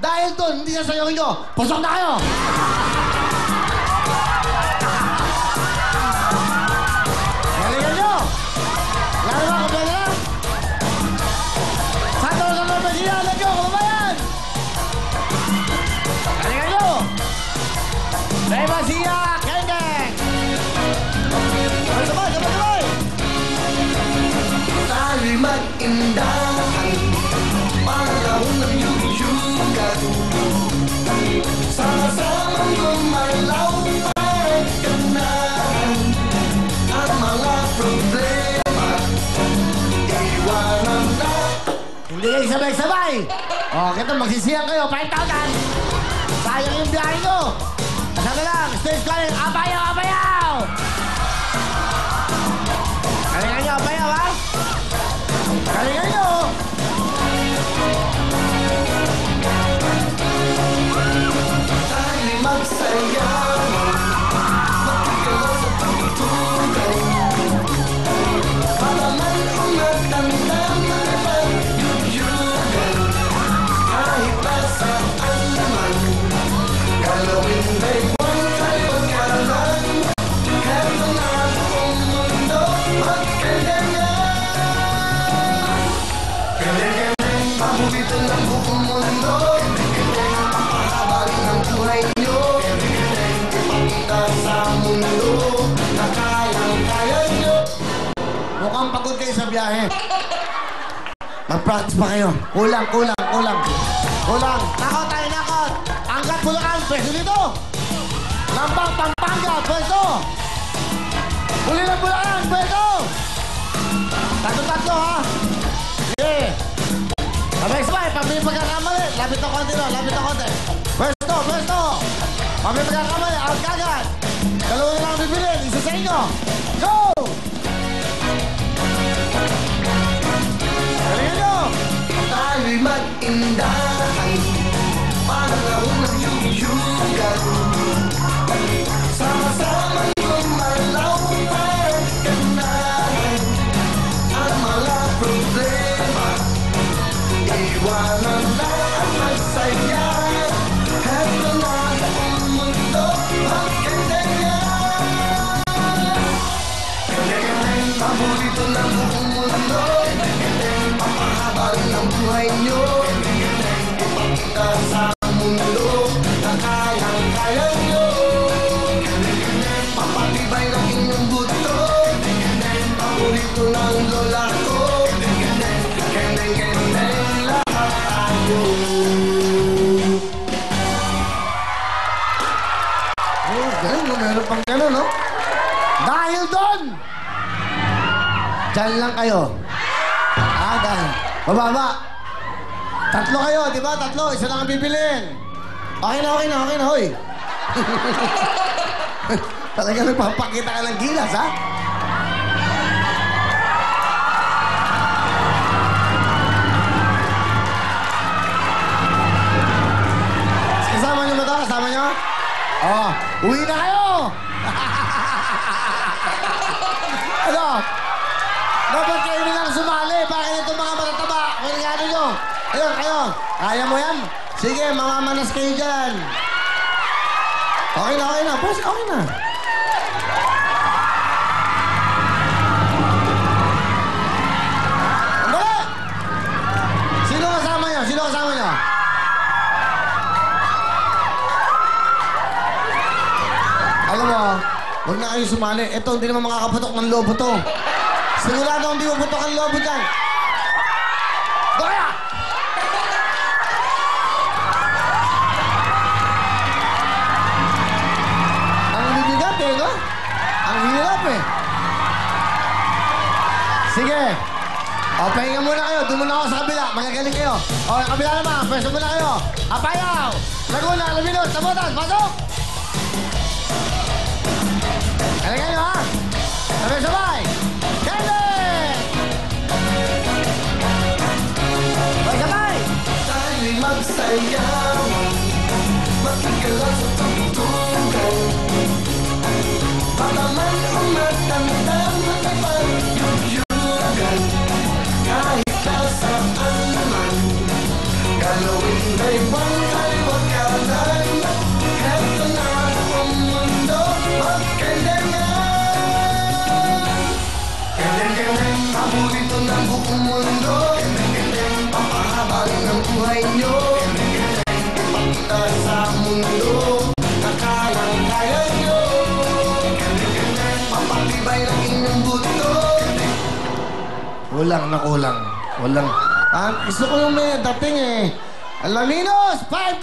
Dahil doon, hindi na sayawin nyo. Pasok na kayo! Galingan nyo! Lalo ba, kumpiyan na? Santos sa Normasia, lagyo, kumabayan! Galingan nyo! Normasia, geng-geng! Sabay! Tayo'y mag-indahan, panahon ng yuyugan. Sama-samang gumalaw, pagkanahan ang mga problema. Iwanan na. Hindi kayo sabay-sabay! O, kito, magsisiyang kayo, 5,000! Sayang yung biyahe nyo! Sabi lang, stage calling, abayaw! Galingan nyo, abayaw, ha? Galingan nyo! Tayo'y magsayaw, magkikalaw sa pagtutugan. Para man umatanda na pagyuyugan. Kahit nasaan naman, galawin may buwan kayo pagkalan. Heto na buong mundo, magkaganyan. Galing-galing, paborito ng buong mundo. Galing-galing, papahabarin ng buhay nyo. Galing-galing, ipakita sa mundo na kayang-kaya nyo. Mukhang pagod kayo sa biyahe. Mag-practice pa kayo. Kulang. Nakot! Angkat Bulacan, pwesto dito! Lampang Pampanga, pwesto! Huli ng Bulacan, pwesto! Tatlo, ha? Sige! Sabay-sabay, pag may pagkakamali, lapit na konti. Pwesto! Pag may pagkakamali, out kagad! Dalawa na lang bibilin, isa sa inyo! Go! Galingan nyo! Tayo'y mag-indahan, panahon ng yuyugan. Sama-samang gumalaw, pagkanahan ang mga problema. Iwanan na ang masaya. Heto na ang mundo, magkaganyan. Galing-galing, paborito ng buong mundo. Galing-galing, papahabarin ng buhay nyo. Galing-galing, ipakita sa mundo na kayang-kaya nyo. Galing-galing, papatibay ng inyong buto. Galing-galing, paborito ng lola ko. Galing-galing, lahat tayo. Oh, galing, no? Meron pang gano'n, no? Dahil doon! Diyan lang kayo. Dahil. Bababa. Tatlo kayo, di ba? Tatlo. Isa lang ang bibilin. Okay na, hoy. Talaga nagpapakita ka ng gilas, ha? Kasama nyo ba ito? Kasama nyo? Oh, uwi na kayo! Ano? Dapat kayo nilang sumali. Bakit itong mga matataba? Kailangan nyo. Ayun, kayo. Kaya mo yan? Sige, mamamanas kayo dyan. Okay na. Boss, okay na. Andali! Sino kasama nyo? Alam mo, huwag na kayo sumali. Ito, hindi naman makakaputok ng lobo to. Sigurado hindi mo putok ang lobo dyan. Doya! Ang bibigat eh, no? Ang hirap eh. Sige. O, pahinga muna kayo. Doon muna ako sa kabila. Magagaling kayo. O, yung kabila naman. Pwesto muna kayo. Apayaw! Laguna, Laminot, Tabotan, pasok! Galingan nyo, ha? Sabay-sabay! Galing! Sabay-sabay! Tayo'y magsayaw, magkikalaw sa pagtutugan. Para man umatanda, makipagyuyugan. Kahit nasaan naman, galawin May pangkaliwag kanan. Eto na ang mundo, magkandangan. Kandang-kandang, paborito ng buong mundo. Kandang-kandang, papahabarin ang buhay nyo. Kandang-kandang, ipakita sa mundo na kayang-kaya nyo. Kandang-kandang, papatibay ng inyong buto. Kulang na kulang. Walang... gusto ko yung may dating eh. Alaminos, 5,000!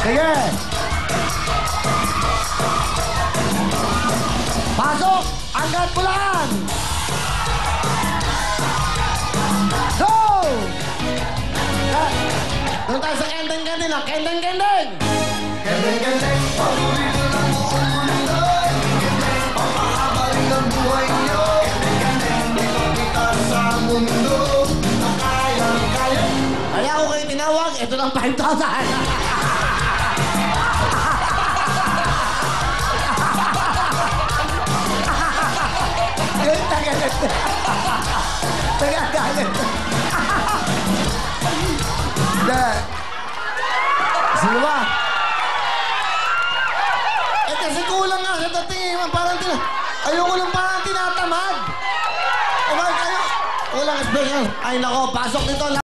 Sige! Pasok! Angkat pulaan! Go! Doon tayo sa kendeng-kendeng lang. Kendeng-kendeng! Kendeng-kendeng, paborito ng buong mundo. Kendeng-kendeng, papahabarin ang buhay nyo. Kendeng-kendeng, ipakita sa mundo na kayang-kaya. Kaya ako kayo tinawag, ito lang 5,000. Tagagalit. Tagagalit. Hindi. Sino ba? Kasi kulang nga sa dating eh. Parang ayoko lang parang tinatamad. O bakit kayo? Kulang special. Ay nako, pasok dito.